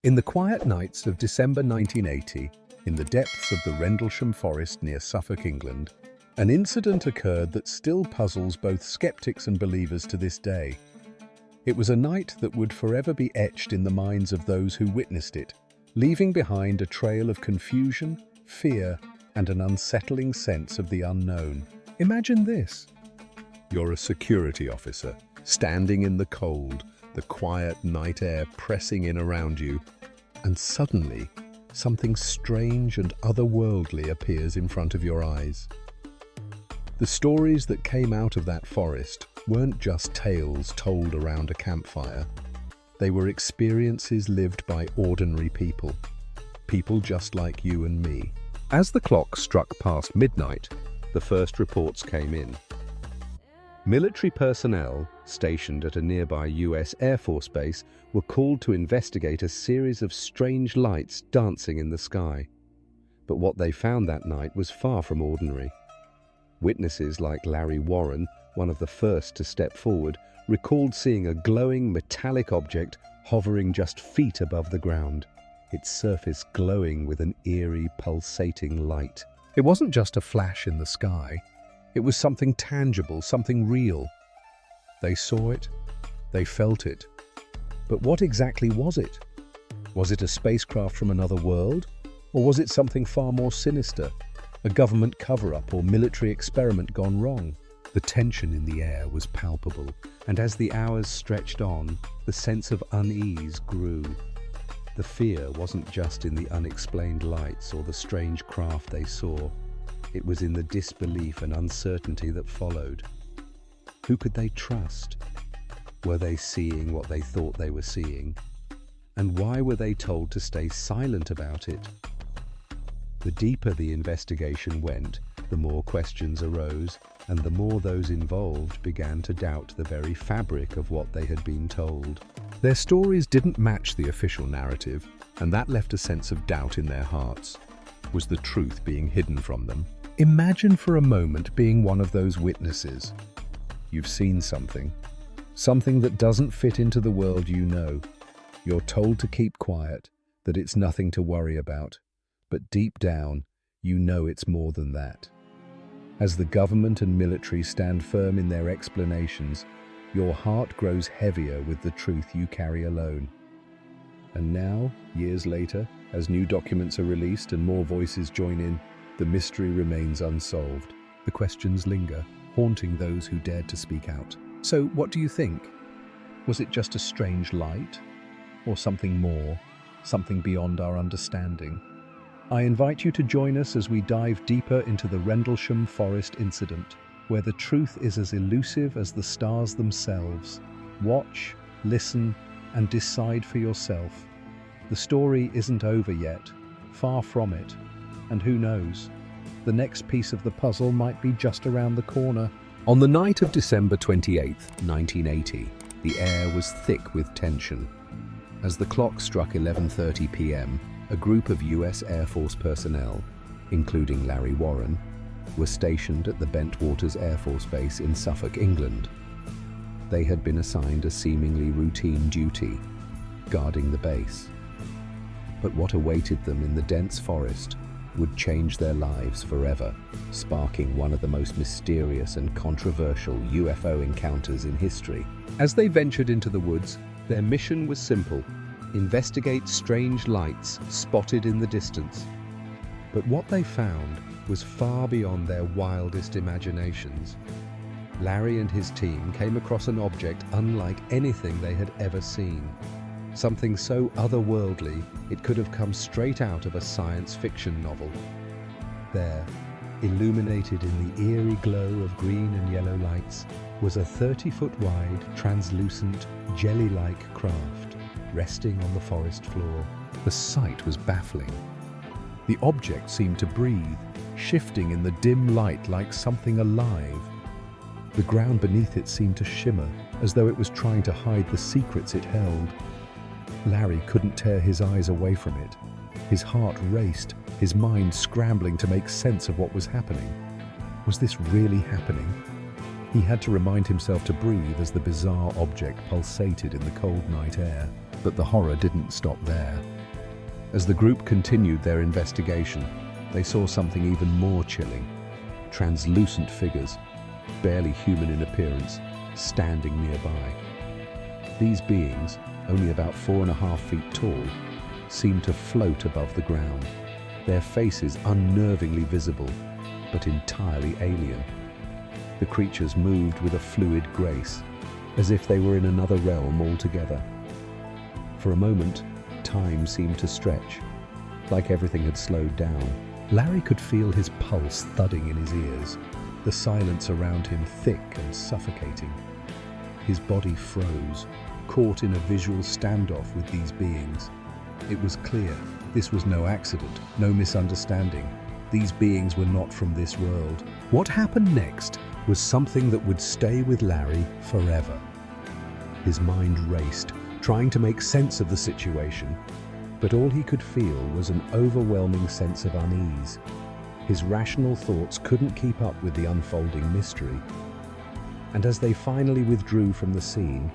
In the quiet nights of December 1980, in the depths of the Rendlesham Forest near Suffolk, England, an incident occurred that still puzzles both skeptics and believers to this day. It was a night that would forever be etched in the minds of those who witnessed it, leaving behind a trail of confusion, fear, and an unsettling sense of the unknown. Imagine this. You're a security officer, standing in the cold, the quiet night air pressing in around you, and suddenly, something strange and otherworldly appears in front of your eyes. The stories that came out of that forest weren't just tales told around a campfire. They were experiences lived by ordinary people, people just like you and me. As the clock struck past midnight, the first reports came in. Military personnel stationed at a nearby US Air Force base were called to investigate a series of strange lights dancing in the sky. But what they found that night was far from ordinary. Witnesses like Larry Warren, one of the first to step forward, recalled seeing a glowing metallic object hovering just feet above the ground, its surface glowing with an eerie, pulsating light. It wasn't just a flash in the sky. It was something tangible, something real. They saw it, they felt it. But what exactly was it? Was it a spacecraft from another world? Or was it something far more sinister? A government cover-up or military experiment gone wrong? The tension in the air was palpable, and as the hours stretched on, the sense of unease grew. The fear wasn't just in the unexplained lights or the strange craft they saw. It was in the disbelief and uncertainty that followed. Who could they trust? Were they seeing what they thought they were seeing? And why were they told to stay silent about it? The deeper the investigation went, the more questions arose, and the more those involved began to doubt the very fabric of what they had been told. Their stories didn't match the official narrative, and that left a sense of doubt in their hearts. Was the truth being hidden from them? Imagine for a moment being one of those witnesses. You've seen something that doesn't fit into the world you know. You're told to keep quiet, that it's nothing to worry about. But deep down, you know it's more than that. As the government and military stand firm in their explanations, your heart grows heavier with the truth you carry alone. And now, years later, as new documents are released and more voices join in, the mystery remains unsolved. The questions linger, haunting those who dared to speak out. So, what do you think? Was it just a strange light? Or something more? Something beyond our understanding? I invite you to join us as we dive deeper into the Rendlesham Forest incident, where the truth is as elusive as the stars themselves. Watch, listen, and decide for yourself. The story isn't over yet, far from it. And who knows, the next piece of the puzzle might be just around the corner. On the night of December 28, 1980, the air was thick with tension. As the clock struck 11:30 p.m., a group of US Air Force personnel, including Larry Warren, were stationed at the Bentwaters Air Force Base in Suffolk, England. They had been assigned a seemingly routine duty, guarding the base. But what awaited them in the dense forest would change their lives forever, sparking one of the most mysterious and controversial UFO encounters in history. As they ventured into the woods, their mission was simple: investigate strange lights spotted in the distance. But what they found was far beyond their wildest imaginations. Larry and his team came across an object unlike anything they had ever seen. Something so otherworldly, it could have come straight out of a science fiction novel. There, illuminated in the eerie glow of green and yellow lights, was a 30-foot-wide, translucent, jelly-like craft, resting on the forest floor. The sight was baffling. The object seemed to breathe, shifting in the dim light like something alive. The ground beneath it seemed to shimmer, as though it was trying to hide the secrets it held. Larry couldn't tear his eyes away from it. His heart raced, his mind scrambling to make sense of what was happening. Was this really happening? He had to remind himself to breathe as the bizarre object pulsated in the cold night air. But the horror didn't stop there. As the group continued their investigation, they saw something even more chilling. Translucent figures, barely human in appearance, standing nearby. These beings, only about 4.5 feet tall, seemed to float above the ground, their faces unnervingly visible, but entirely alien. The creatures moved with a fluid grace, as if they were in another realm altogether. For a moment, time seemed to stretch, like everything had slowed down. Larry could feel his pulse thudding in his ears, the silence around him thick and suffocating. His body froze, caught in a visual standoff with these beings. It was clear this was no accident, no misunderstanding. These beings were not from this world. What happened next was something that would stay with Larry forever. His mind raced, trying to make sense of the situation, but all he could feel was an overwhelming sense of unease. His rational thoughts couldn't keep up with the unfolding mystery. And as they finally withdrew from the scene,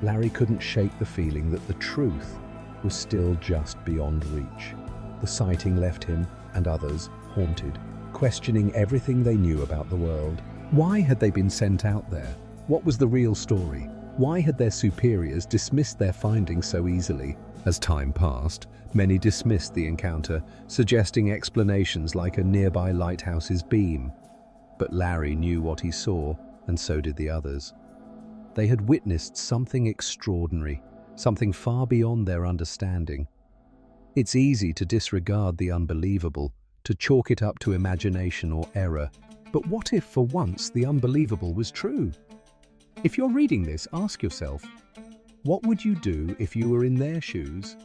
Larry couldn't shake the feeling that the truth was still just beyond reach. The sighting left him and others haunted, questioning everything they knew about the world. Why had they been sent out there? What was the real story? Why had their superiors dismissed their findings so easily? As time passed, many dismissed the encounter, suggesting explanations like a nearby lighthouse's beam. But Larry knew what he saw, and so did the others. They had witnessed something extraordinary, something far beyond their understanding. It's easy to disregard the unbelievable, to chalk it up to imagination or error. But what if, for once, the unbelievable was true? If you're reading this, ask yourself, what would you do if you were in their shoes?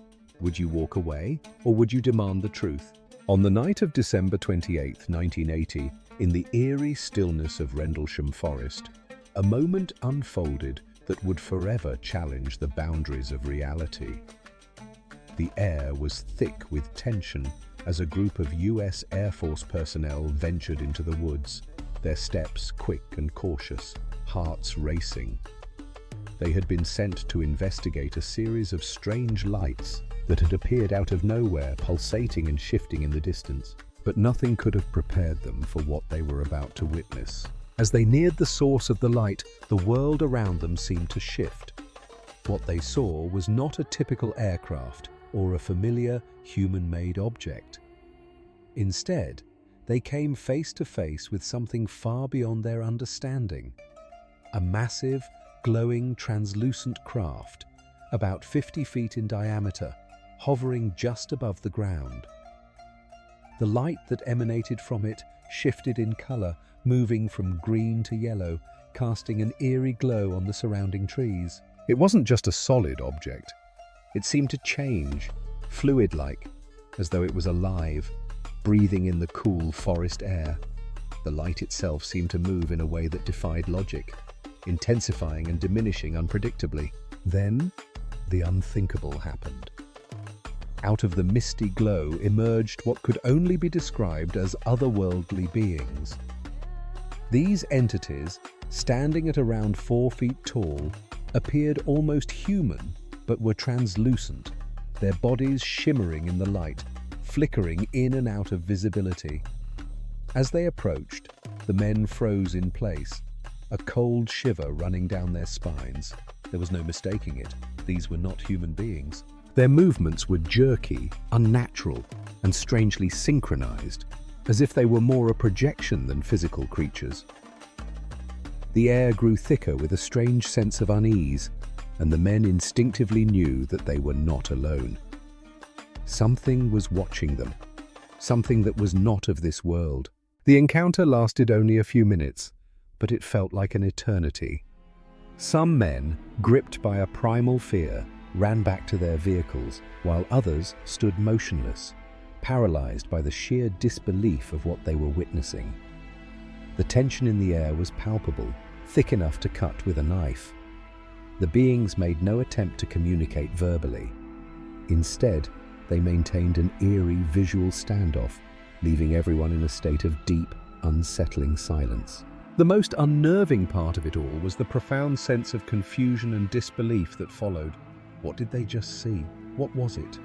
Would you walk away, or would you demand the truth? On the night of December 28, 1980, in the eerie stillness of Rendlesham Forest, a moment unfolded that would forever challenge the boundaries of reality. The air was thick with tension as a group of US Air Force personnel ventured into the woods, their steps quick and cautious, hearts racing. They had been sent to investigate a series of strange lights that had appeared out of nowhere, pulsating and shifting in the distance. But nothing could have prepared them for what they were about to witness. As they neared the source of the light, the world around them seemed to shift. What they saw was not a typical aircraft or a familiar human-made object. Instead, they came face to face with something far beyond their understanding. A massive, glowing, translucent craft, about 50 feet in diameter, hovering just above the ground. The light that emanated from it shifted in color, moving from green to yellow, casting an eerie glow on the surrounding trees. It wasn't just a solid object. It seemed to change, fluid-like, as though it was alive, breathing in the cool forest air. The light itself seemed to move in a way that defied logic, intensifying and diminishing unpredictably. Then, the unthinkable happened. Out of the misty glow emerged what could only be described as otherworldly beings. These entities, standing at around 4 feet tall, appeared almost human, but were translucent, their bodies shimmering in the light, flickering in and out of visibility. As they approached, the men froze in place, a cold shiver running down their spines. There was no mistaking it. These were not human beings. Their movements were jerky, unnatural, and strangely synchronized, as if they were more a projection than physical creatures. The air grew thicker with a strange sense of unease, and the men instinctively knew that they were not alone. Something was watching them, something that was not of this world. The encounter lasted only a few minutes, but it felt like an eternity. Some men, gripped by a primal fear, ran back to their vehicles, while others stood motionless, paralyzed by the sheer disbelief of what they were witnessing. The tension in the air was palpable, thick enough to cut with a knife. The beings made no attempt to communicate verbally. Instead, they maintained an eerie visual standoff, leaving everyone in a state of deep, unsettling silence. The most unnerving part of it all was the profound sense of confusion and disbelief that followed. What did they just see? What was it?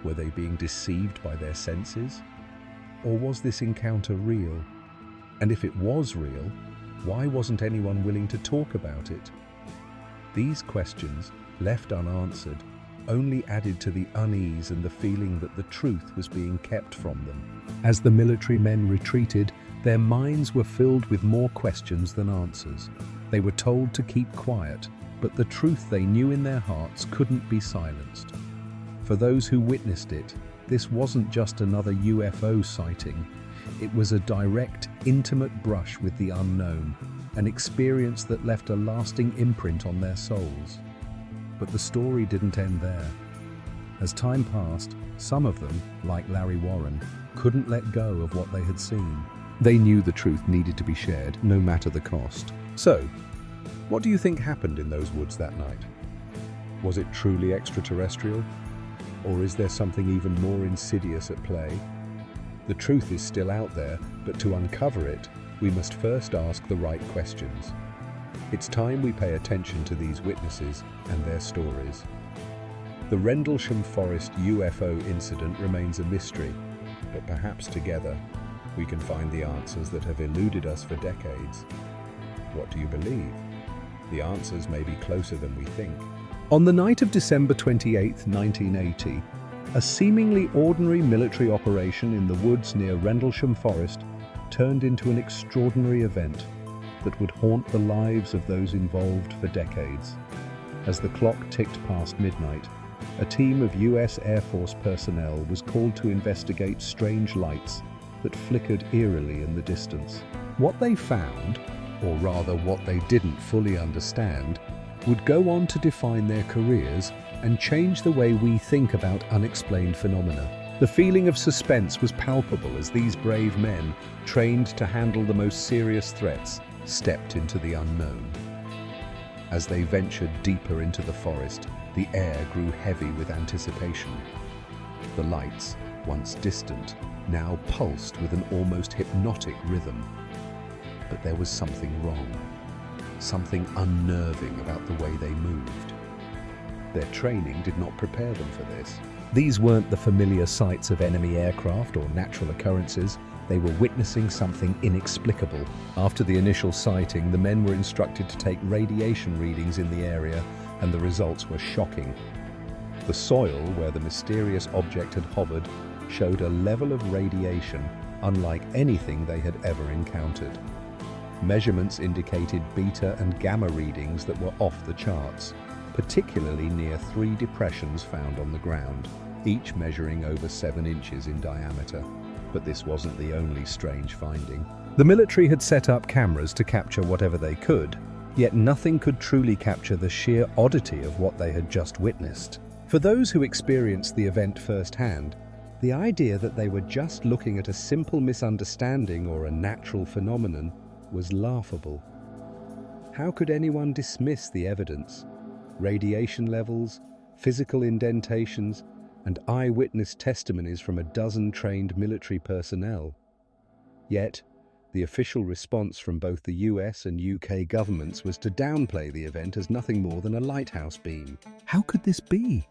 Were they being deceived by their senses? Or was this encounter real? And if it was real, why wasn't anyone willing to talk about it? These questions, left unanswered, only added to the unease and the feeling that the truth was being kept from them. As the military men retreated, their minds were filled with more questions than answers. They were told to keep quiet, but the truth they knew in their hearts couldn't be silenced. For those who witnessed it, this wasn't just another UFO sighting. It was a direct, intimate brush with the unknown, an experience that left a lasting imprint on their souls. But the story didn't end there. As time passed, some of them, like Larry Warren, couldn't let go of what they had seen. They knew the truth needed to be shared, no matter the cost. So, what do you think happened in those woods that night? Was it truly extraterrestrial? Or is there something even more insidious at play? The truth is still out there, but to uncover it, we must first ask the right questions. It's time we pay attention to these witnesses and their stories. The Rendlesham Forest UFO incident remains a mystery, but perhaps together we can find the answers that have eluded us for decades. What do you believe? The answers may be closer than we think. On the night of December 28, 1980, a seemingly ordinary military operation in the woods near Rendlesham Forest turned into an extraordinary event that would haunt the lives of those involved for decades. As the clock ticked past midnight, a team of US Air Force personnel was called to investigate strange lights that flickered eerily in the distance. What they found, or rather what they didn't fully understand, would go on to define their careers and change the way we think about unexplained phenomena. The feeling of suspense was palpable as these brave men, trained to handle the most serious threats, stepped into the unknown. As they ventured deeper into the forest, the air grew heavy with anticipation. The lights, once distant, now pulsed with an almost hypnotic rhythm. But there was something wrong, something unnerving about the way they moved. Their training did not prepare them for this. These weren't the familiar sights of enemy aircraft or natural occurrences. They were witnessing something inexplicable. After the initial sighting, the men were instructed to take radiation readings in the area, and the results were shocking. The soil where the mysterious object had hovered showed a level of radiation unlike anything they had ever encountered. Measurements indicated beta and gamma readings that were off the charts, particularly near 3 depressions found on the ground, each measuring over 7 inches in diameter. But this wasn't the only strange finding. The military had set up cameras to capture whatever they could, yet nothing could truly capture the sheer oddity of what they had just witnessed. For those who experienced the event firsthand, the idea that they were just looking at a simple misunderstanding or a natural phenomenon was laughable. How could anyone dismiss the evidence? Radiation levels, physical indentations, and eyewitness testimonies from a dozen trained military personnel. Yet, the official response from both the US and UK governments was to downplay the event as nothing more than a lighthouse beam. How could this be?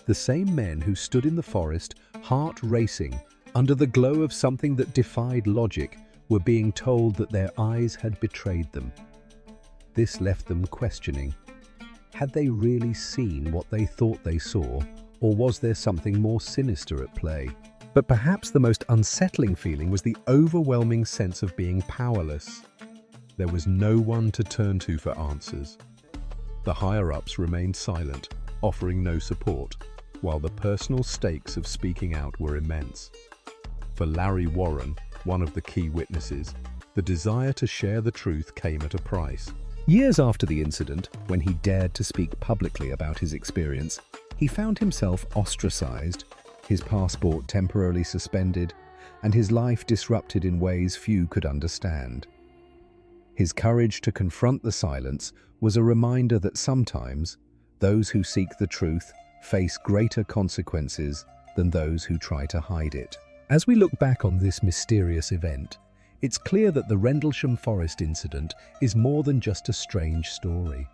The same men who stood in the forest, heart racing, under the glow of something that defied logic, were being told that their eyes had betrayed them. This left them questioning. Had they really seen what they thought they saw, or was there something more sinister at play? But perhaps the most unsettling feeling was the overwhelming sense of being powerless. There was no one to turn to for answers. The higher-ups remained silent, offering no support, while the personal stakes of speaking out were immense. For Larry Warren, one of the key witnesses, the desire to share the truth came at a price. Years after the incident, when he dared to speak publicly about his experience, he found himself ostracized, his passport temporarily suspended, and his life disrupted in ways few could understand. His courage to confront the silence was a reminder that sometimes those who seek the truth face greater consequences than those who try to hide it. As we look back on this mysterious event, It's clear that the Rendlesham Forest incident is more than just a strange story.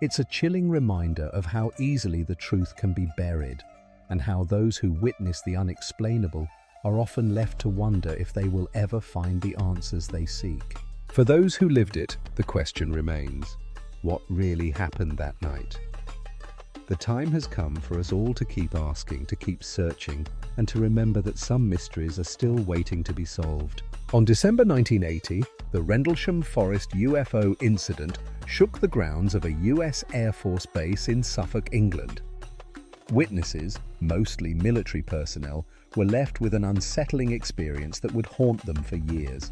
It's a chilling reminder of how easily the truth can be buried, and how those who witness the unexplainable are often left to wonder if they will ever find the answers they seek. For those who lived it, the question remains: what really happened that night? The time has come for us all to keep asking, to keep searching, and to remember that some mysteries are still waiting to be solved. On December 1980, the Rendlesham Forest UFO incident shook the grounds of a US Air Force base in Suffolk, England. Witnesses, mostly military personnel, were left with an unsettling experience that would haunt them for years.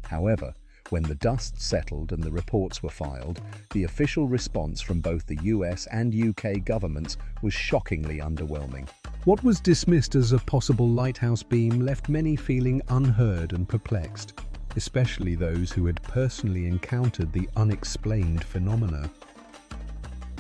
However, when the dust settled and the reports were filed, the official response from both the US and UK governments was shockingly underwhelming. What was dismissed as a possible lighthouse beam left many feeling unheard and perplexed, especially those who had personally encountered the unexplained phenomena.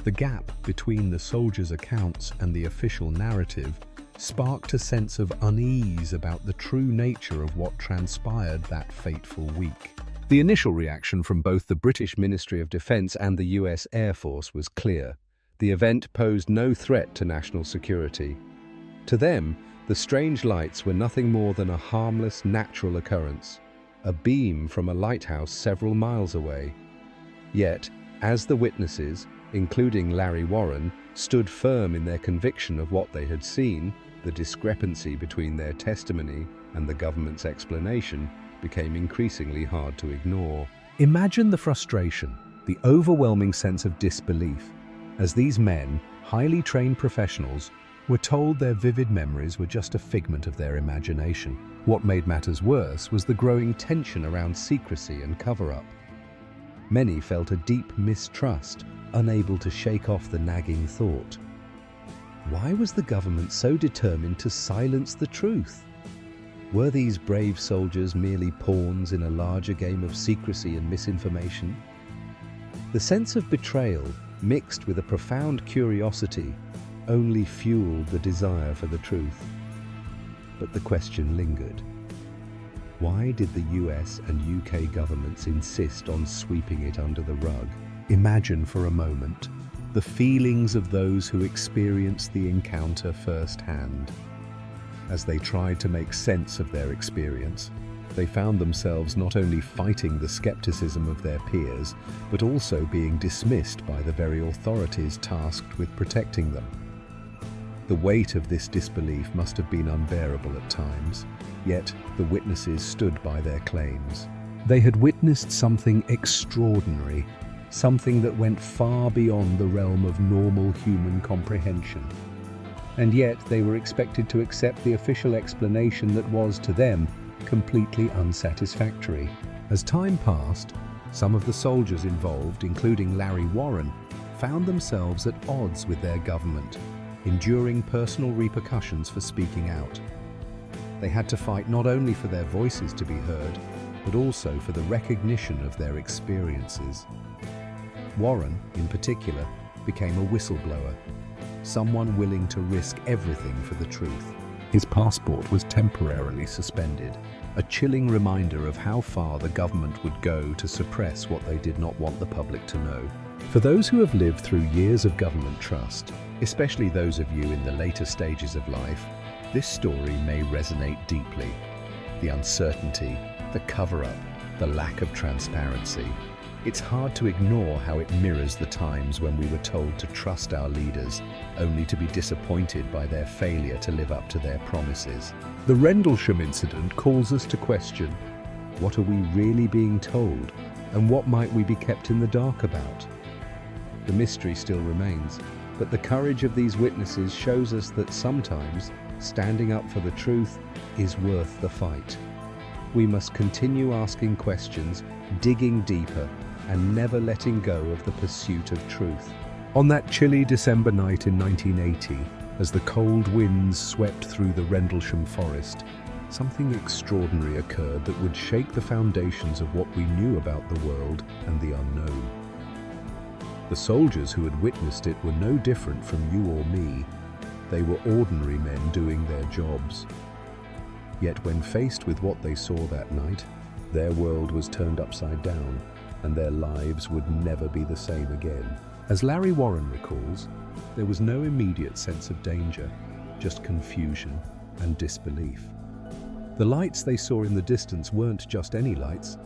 The gap between the soldiers' accounts and the official narrative sparked a sense of unease about the true nature of what transpired that fateful week. The initial reaction from both the British Ministry of Defence and the US Air Force was clear. The event posed no threat to national security. To them, the strange lights were nothing more than a harmless natural occurrence, a beam from a lighthouse several miles away. Yet, as the witnesses, including Larry Warren, stood firm in their conviction of what they had seen, the discrepancy between their testimony and the government's explanation became increasingly hard to ignore. Imagine the frustration, the overwhelming sense of disbelief, as these men, highly trained professionals, were told their vivid memories were just a figment of their imagination. What made matters worse was the growing tension around secrecy and cover-up. Many felt a deep mistrust, unable to shake off the nagging thought: why was the government so determined to silence the truth? Were these brave soldiers merely pawns in a larger game of secrecy and misinformation? The sense of betrayal, mixed with a profound curiosity, only fueled the desire for the truth. But the question lingered. Why did the US and UK governments insist on sweeping it under the rug? Imagine for a moment the feelings of those who experienced the encounter firsthand. As they tried to make sense of their experience, they found themselves not only fighting the skepticism of their peers, but also being dismissed by the very authorities tasked with protecting them. The weight of this disbelief must have been unbearable at times, yet the witnesses stood by their claims. They had witnessed something extraordinary, something that went far beyond the realm of normal human comprehension. And yet they were expected to accept the official explanation that was, to them, completely unsatisfactory. As time passed, some of the soldiers involved, including Larry Warren, found themselves at odds with their government, enduring personal repercussions for speaking out. They had to fight not only for their voices to be heard, but also for the recognition of their experiences. Warren, in particular, became a whistleblower, someone willing to risk everything for the truth. His passport was temporarily suspended, a chilling reminder of how far the government would go to suppress what they did not want the public to know. For those who have lived through years of government trust, especially those of you in the later stages of life, this story may resonate deeply. The uncertainty, the cover-up, the lack of transparency. It's hard to ignore how it mirrors the times when we were told to trust our leaders, only to be disappointed by their failure to live up to their promises. The Rendlesham incident calls us to question, what are we really being told, and what might we be kept in the dark about? The mystery still remains, but the courage of these witnesses shows us that sometimes standing up for the truth is worth the fight. We must continue asking questions, digging deeper, and never letting go of the pursuit of truth. On that chilly December night in 1980, as the cold winds swept through the Rendlesham Forest, something extraordinary occurred that would shake the foundations of what we knew about the world and the unknown. The soldiers who had witnessed it were no different from you or me. They were ordinary men doing their jobs. Yet when faced with what they saw that night, their world was turned upside down, and their lives would never be the same again. As Larry Warren recalls, there was no immediate sense of danger, just confusion and disbelief. The lights they saw in the distance weren't just any lights.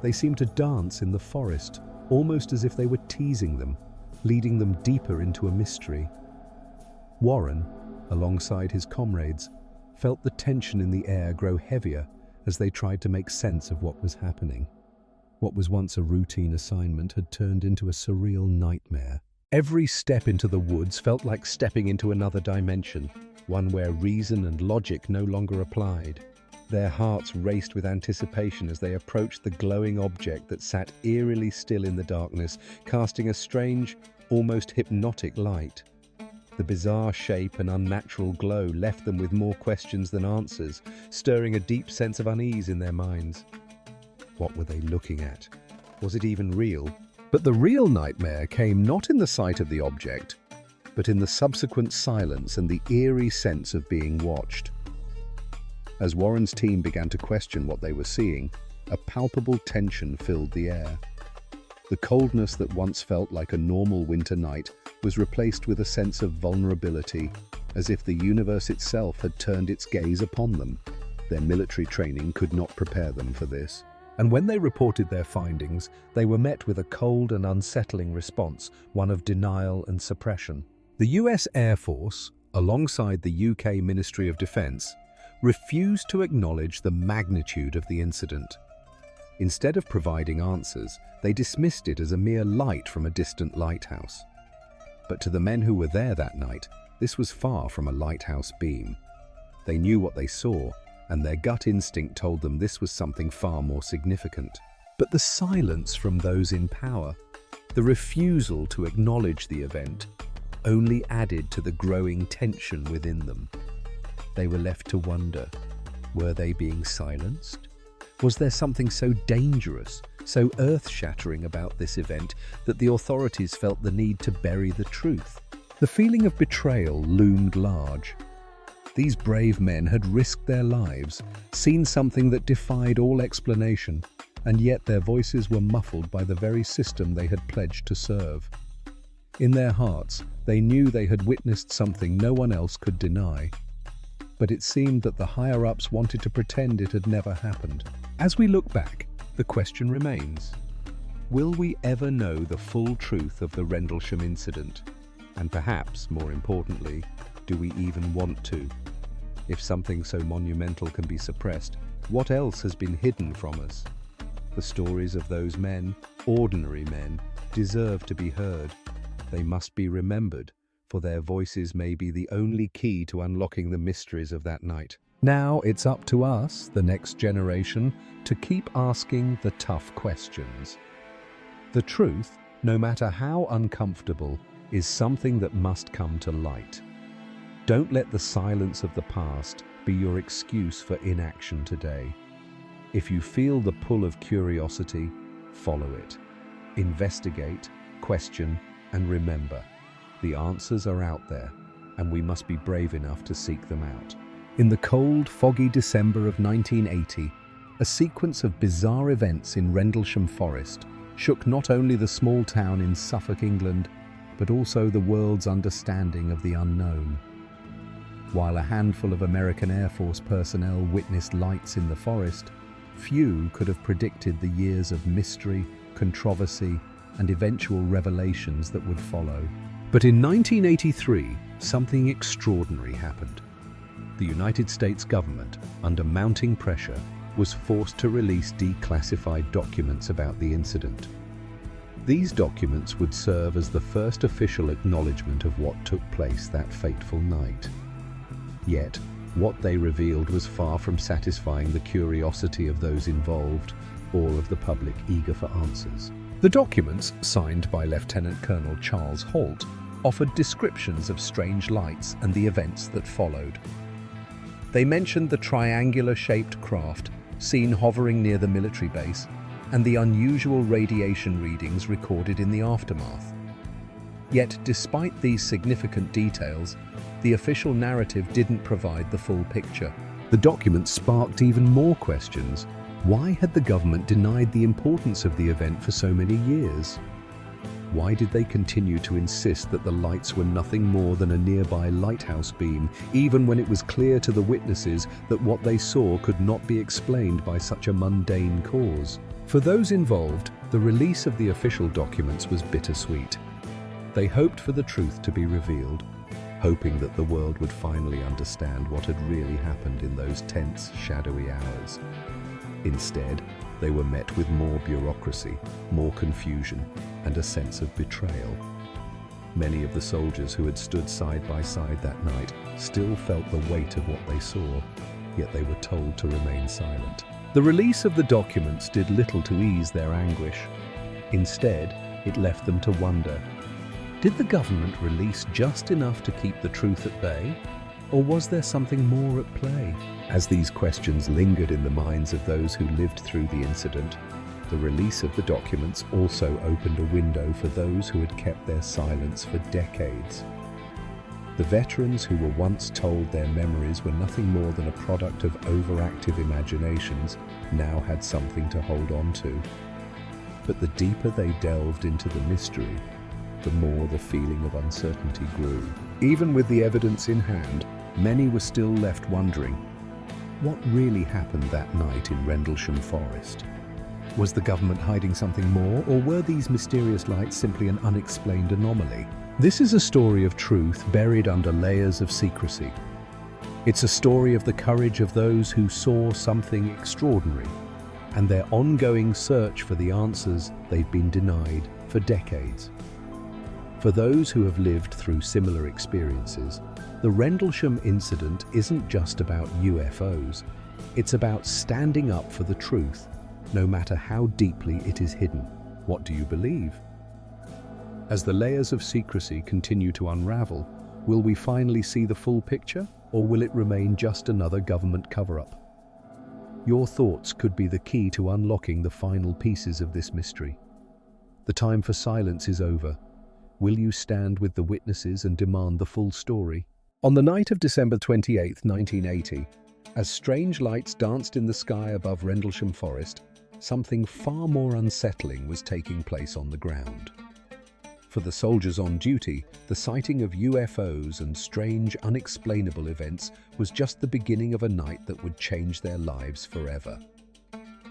They seemed to dance in the forest, almost as if they were teasing them, leading them deeper into a mystery. Warren, alongside his comrades, felt the tension in the air grow heavier as they tried to make sense of what was happening. What was once a routine assignment had turned into a surreal nightmare. Every step into the woods felt like stepping into another dimension, one where reason and logic no longer applied. Their hearts raced with anticipation as they approached the glowing object that sat eerily still in the darkness, casting a strange, almost hypnotic light. The bizarre shape and unnatural glow left them with more questions than answers, stirring a deep sense of unease in their minds. What were they looking at? Was it even real? But the real nightmare came not in the sight of the object, but in the subsequent silence and the eerie sense of being watched. As Warren's team began to question what they were seeing, a palpable tension filled the air. The coldness that once felt like a normal winter night was replaced with a sense of vulnerability, as if the universe itself had turned its gaze upon them. Their military training could not prepare them for this. And when they reported their findings, they were met with a cold and unsettling response, one of denial and suppression. The US Air Force, alongside the UK Ministry of Defence, refused to acknowledge the magnitude of the incident. Instead of providing answers, they dismissed it as a mere light from a distant lighthouse. But to the men who were there that night, this was far from a lighthouse beam. They knew what they saw, and their gut instinct told them this was something far more significant. But the silence from those in power, the refusal to acknowledge the event, only added to the growing tension within them. They were left to wonder, were they being silenced? Was there something so dangerous, so earth-shattering about this event that the authorities felt the need to bury the truth? The feeling of betrayal loomed large. These brave men had risked their lives, seen something that defied all explanation, and yet their voices were muffled by the very system they had pledged to serve. In their hearts, they knew they had witnessed something no one else could deny. But it seemed that the higher-ups wanted to pretend it had never happened. As we look back, the question remains: will we ever know the full truth of the Rendlesham incident? And perhaps, more importantly, do we even want to? If something so monumental can be suppressed, what else has been hidden from us? The stories of those men, ordinary men, deserve to be heard. They must be remembered, for their voices may be the only key to unlocking the mysteries of that night. Now it's up to us, the next generation, to keep asking the tough questions. The truth, no matter how uncomfortable, is something that must come to light. Don't let the silence of the past be your excuse for inaction today. If you feel the pull of curiosity, follow it. Investigate, question, and remember, the answers are out there, and we must be brave enough to seek them out. In the cold, foggy December of 1980, a sequence of bizarre events in Rendlesham Forest shook not only the small town in Suffolk, England, but also the world's understanding of the unknown. While a handful of American Air Force personnel witnessed lights in the forest, few could have predicted the years of mystery, controversy, and eventual revelations that would follow. But in 1983, something extraordinary happened. The United States government, under mounting pressure, was forced to release declassified documents about the incident. These documents would serve as the first official acknowledgement of what took place that fateful night. Yet, what they revealed was far from satisfying the curiosity of those involved or of the public eager for answers. The documents, signed by Lieutenant Colonel Charles Holt, offered descriptions of strange lights and the events that followed. They mentioned the triangular-shaped craft seen hovering near the military base and the unusual radiation readings recorded in the aftermath. Yet, despite these significant details, the official narrative didn't provide the full picture. The documents sparked even more questions. Why had the government denied the importance of the event for so many years? Why did they continue to insist that the lights were nothing more than a nearby lighthouse beam, even when it was clear to the witnesses that what they saw could not be explained by such a mundane cause? For those involved, the release of the official documents was bittersweet. They hoped for the truth to be revealed, hoping that the world would finally understand what had really happened in those tense, shadowy hours. Instead, they were met with more bureaucracy, more confusion, and a sense of betrayal. Many of the soldiers who had stood side by side that night still felt the weight of what they saw, yet they were told to remain silent. The release of the documents did little to ease their anguish. Instead, it left them to wonder, did the government release just enough to keep the truth at bay? Or was there something more at play? As these questions lingered in the minds of those who lived through the incident, the release of the documents also opened a window for those who had kept their silence for decades. The veterans who were once told their memories were nothing more than a product of overactive imaginations now had something to hold on to. But the deeper they delved into the mystery, the more the feeling of uncertainty grew. Even with the evidence in hand, many were still left wondering, what really happened that night in Rendlesham Forest? Was the government hiding something more, or were these mysterious lights simply an unexplained anomaly? This is a story of truth buried under layers of secrecy. It's a story of the courage of those who saw something extraordinary, and their ongoing search for the answers they've been denied for decades. For those who have lived through similar experiences, the Rendlesham incident isn't just about UFOs. It's about standing up for the truth, no matter how deeply it is hidden. What do you believe? As the layers of secrecy continue to unravel, will we finally see the full picture, or will it remain just another government cover-up? Your thoughts could be the key to unlocking the final pieces of this mystery. The time for silence is over. Will you stand with the witnesses and demand the full story? On the night of December 28, 1980, as strange lights danced in the sky above Rendlesham Forest, something far more unsettling was taking place on the ground. For the soldiers on duty, the sighting of UFOs and strange, unexplainable events was just the beginning of a night that would change their lives forever.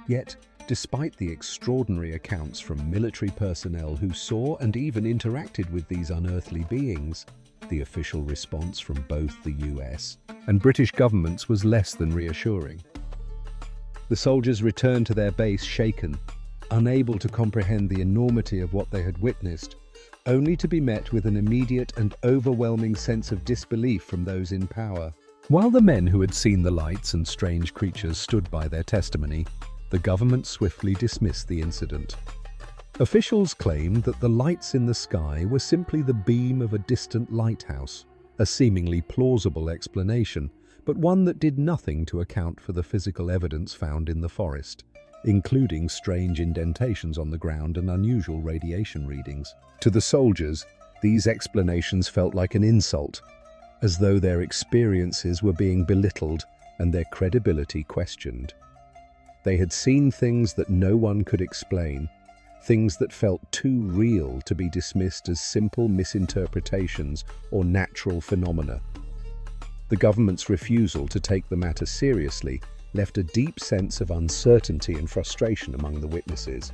Yet, despite the extraordinary accounts from military personnel who saw and even interacted with these unearthly beings, the official response from both the US and British governments was less than reassuring. The soldiers returned to their base shaken, unable to comprehend the enormity of what they had witnessed, only to be met with an immediate and overwhelming sense of disbelief from those in power. While the men who had seen the lights and strange creatures stood by their testimony, the government swiftly dismissed the incident. Officials claimed that the lights in the sky were simply the beam of a distant lighthouse, a seemingly plausible explanation, but one that did nothing to account for the physical evidence found in the forest, including strange indentations on the ground and unusual radiation readings. To the soldiers, these explanations felt like an insult, as though their experiences were being belittled and their credibility questioned. They had seen things that no one could explain, things that felt too real to be dismissed as simple misinterpretations or natural phenomena. The government's refusal to take the matter seriously left a deep sense of uncertainty and frustration among the witnesses.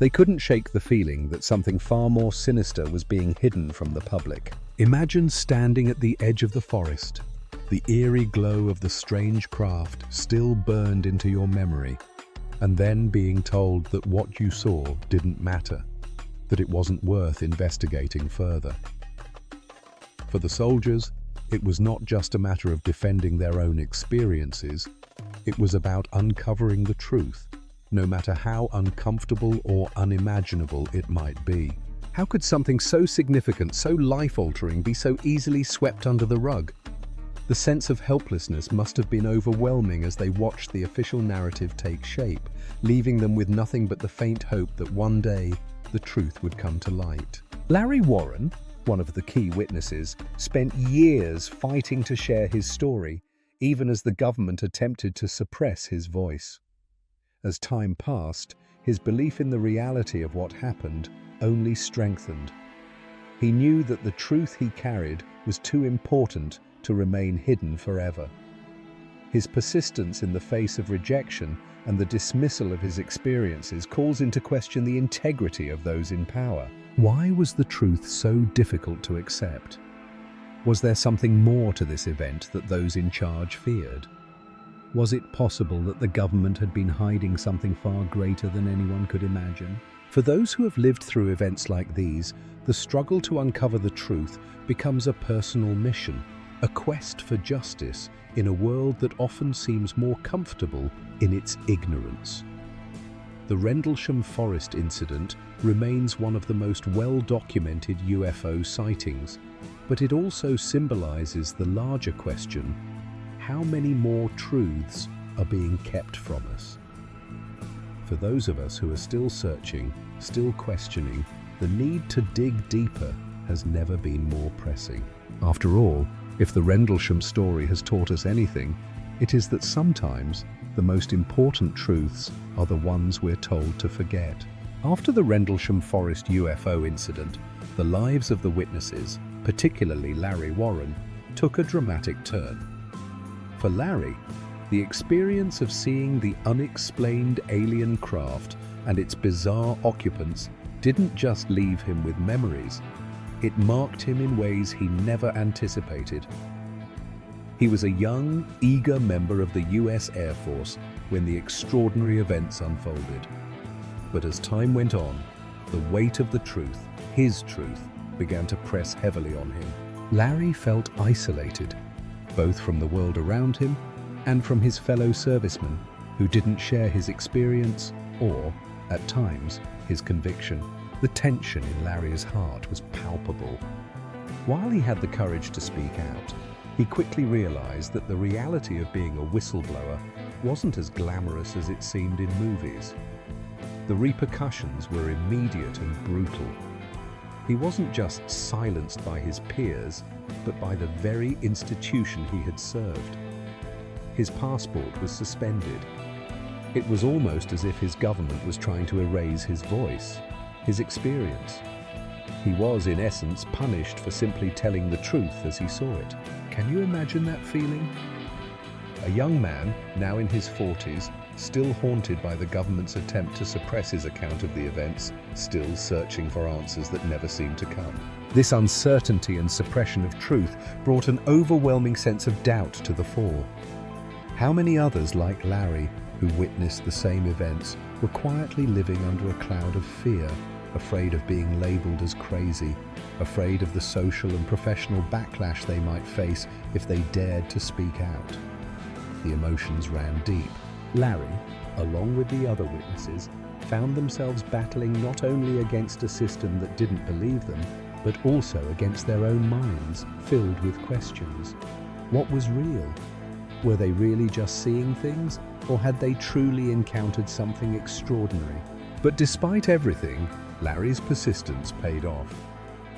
They couldn't shake the feeling that something far more sinister was being hidden from the public. Imagine standing at the edge of the forest. The eerie glow of the strange craft still burned into your memory, and then being told that what you saw didn't matter, that it wasn't worth investigating further. For the soldiers, it was not just a matter of defending their own experiences, it was about uncovering the truth, no matter how uncomfortable or unimaginable it might be. How could something so significant, so life-altering, be so easily swept under the rug? The sense of helplessness must have been overwhelming as they watched the official narrative take shape, leaving them with nothing but the faint hope that one day the truth would come to light. Larry Warren, one of the key witnesses, spent years fighting to share his story, even as the government attempted to suppress his voice. As time passed, his belief in the reality of what happened only strengthened. He knew that the truth he carried was too important to remain hidden forever. His persistence in the face of rejection and the dismissal of his experiences calls into question the integrity of those in power. Why was the truth so difficult to accept? Was there something more to this event that those in charge feared? Was it possible that the government had been hiding something far greater than anyone could imagine? For those who have lived through events like these, the struggle to uncover the truth becomes a personal mission, a quest for justice in a world that often seems more comfortable in its ignorance. The Rendlesham Forest incident remains one of the most well-documented UFO sightings, but it also symbolizes the larger question: how many more truths are being kept from us? For those of us who are still searching, still questioning, the need to dig deeper has never been more pressing. After all, if the Rendlesham story has taught us anything, it is that sometimes the most important truths are the ones we're told to forget. After the Rendlesham Forest UFO incident, the lives of the witnesses, particularly Larry Warren, took a dramatic turn. For Larry, the experience of seeing the unexplained alien craft and its bizarre occupants didn't just leave him with memories, it marked him in ways he never anticipated. He was a young, eager member of the US Air Force when the extraordinary events unfolded. But as time went on, the weight of the truth, his truth, began to press heavily on him. Larry felt isolated, both from the world around him and from his fellow servicemen who didn't share his experience or, at times, his conviction. The tension in Larry's heart was palpable. While he had the courage to speak out, he quickly realized that the reality of being a whistleblower wasn't as glamorous as it seemed in movies. The repercussions were immediate and brutal. He wasn't just silenced by his peers, but by the very institution he had served. His passport was suspended. It was almost as if his government was trying to erase his voice, his experience. He was, in essence, punished for simply telling the truth as he saw it. Can you imagine that feeling? A young man, now in his 40s, still haunted by the government's attempt to suppress his account of the events, still searching for answers that never seemed to come. This uncertainty and suppression of truth brought an overwhelming sense of doubt to the fore. How many others like Larry, who witnessed the same events, were quietly living under a cloud of fear, afraid of being labeled as crazy, afraid of the social and professional backlash they might face if they dared to speak out? The emotions ran deep. Larry, along with the other witnesses, found themselves battling not only against a system that didn't believe them, but also against their own minds, filled with questions. What was real? Were they really just seeing things, or had they truly encountered something extraordinary? But despite everything, Larry's persistence paid off.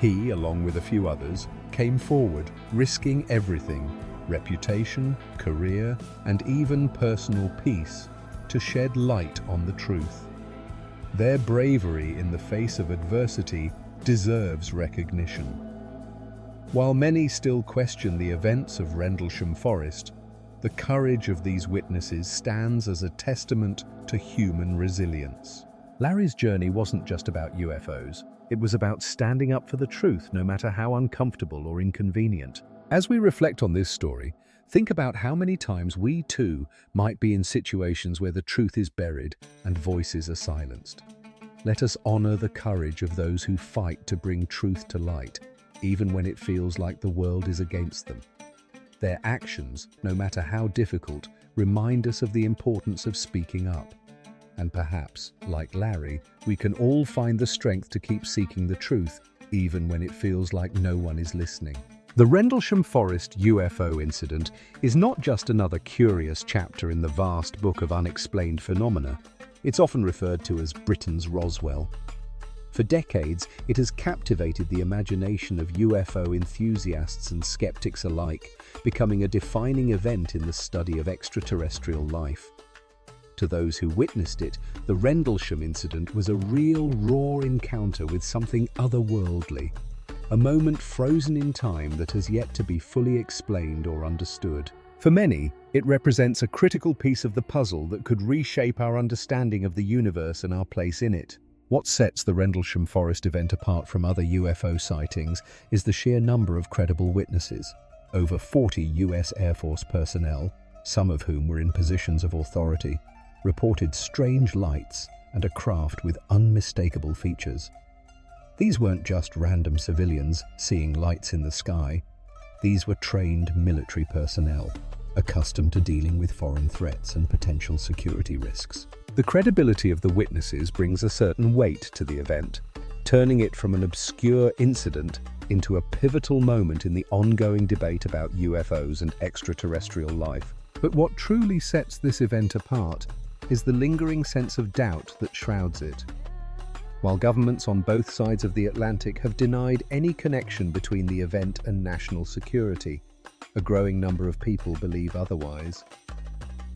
He, along with a few others, came forward, risking everything: reputation, career, and even personal peace, to shed light on the truth. Their bravery in the face of adversity deserves recognition. While many still question the events of Rendlesham Forest, the courage of these witnesses stands as a testament to human resilience. Larry's journey wasn't just about UFOs. It was about standing up for the truth, no matter how uncomfortable or inconvenient. As we reflect on this story, think about how many times we too might be in situations where the truth is buried and voices are silenced. Let us honor the courage of those who fight to bring truth to light, even when it feels like the world is against them. Their actions, no matter how difficult, remind us of the importance of speaking up. And perhaps, like Larry, we can all find the strength to keep seeking the truth, even when it feels like no one is listening. The Rendlesham Forest UFO incident is not just another curious chapter in the vast book of unexplained phenomena. It's often referred to as Britain's Roswell. For decades, it has captivated the imagination of UFO enthusiasts and skeptics alike, becoming a defining event in the study of extraterrestrial life. To those who witnessed it, the Rendlesham incident was a real, raw encounter with something otherworldly, a moment frozen in time that has yet to be fully explained or understood. For many, it represents a critical piece of the puzzle that could reshape our understanding of the universe and our place in it. What sets the Rendlesham Forest event apart from other UFO sightings is the sheer number of credible witnesses. Over 40 US Air Force personnel, some of whom were in positions of authority, reported strange lights and a craft with unmistakable features. These weren't just random civilians seeing lights in the sky. These were trained military personnel, accustomed to dealing with foreign threats and potential security risks. The credibility of the witnesses brings a certain weight to the event, turning it from an obscure incident into a pivotal moment in the ongoing debate about UFOs and extraterrestrial life. But what truly sets this event apart is the lingering sense of doubt that shrouds it. While governments on both sides of the Atlantic have denied any connection between the event and national security, a growing number of people believe otherwise.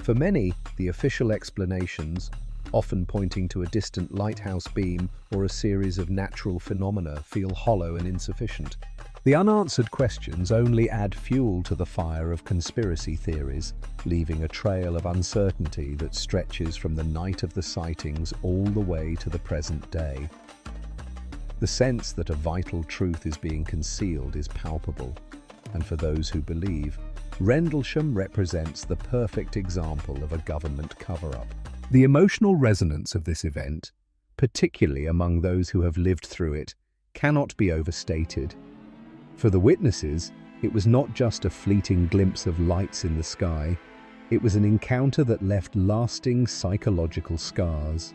For many, the official explanations, often pointing to a distant lighthouse beam or a series of natural phenomena, feel hollow and insufficient. The unanswered questions only add fuel to the fire of conspiracy theories, leaving a trail of uncertainty that stretches from the night of the sightings all the way to the present day. The sense that a vital truth is being concealed is palpable, and for those who believe, Rendlesham represents the perfect example of a government cover-up. The emotional resonance of this event, particularly among those who have lived through it, cannot be overstated. For the witnesses, it was not just a fleeting glimpse of lights in the sky, it was an encounter that left lasting psychological scars.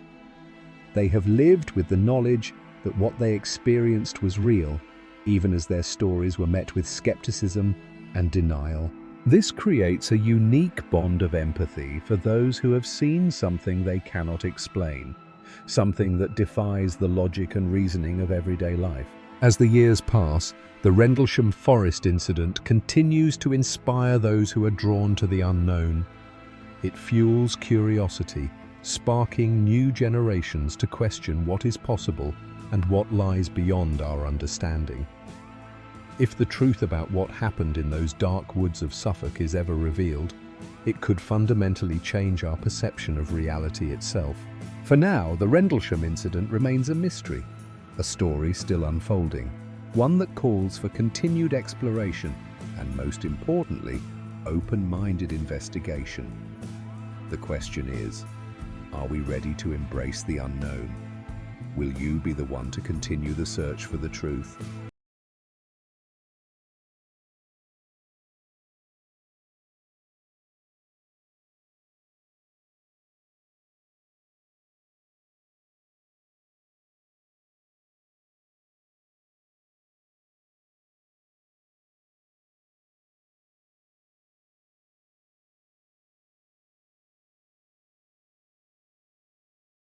They have lived with the knowledge that what they experienced was real, even as their stories were met with skepticism and denial. This creates a unique bond of empathy for those who have seen something they cannot explain, something that defies the logic and reasoning of everyday life. As the years pass, the Rendlesham Forest incident continues to inspire those who are drawn to the unknown. It fuels curiosity, sparking new generations to question what is possible and what lies beyond our understanding. If the truth about what happened in those dark woods of Suffolk is ever revealed, it could fundamentally change our perception of reality itself. For now, the Rendlesham incident remains a mystery, a story still unfolding, one that calls for continued exploration and, most importantly, open-minded investigation. The question is, are we ready to embrace the unknown? Will you be the one to continue the search for the truth?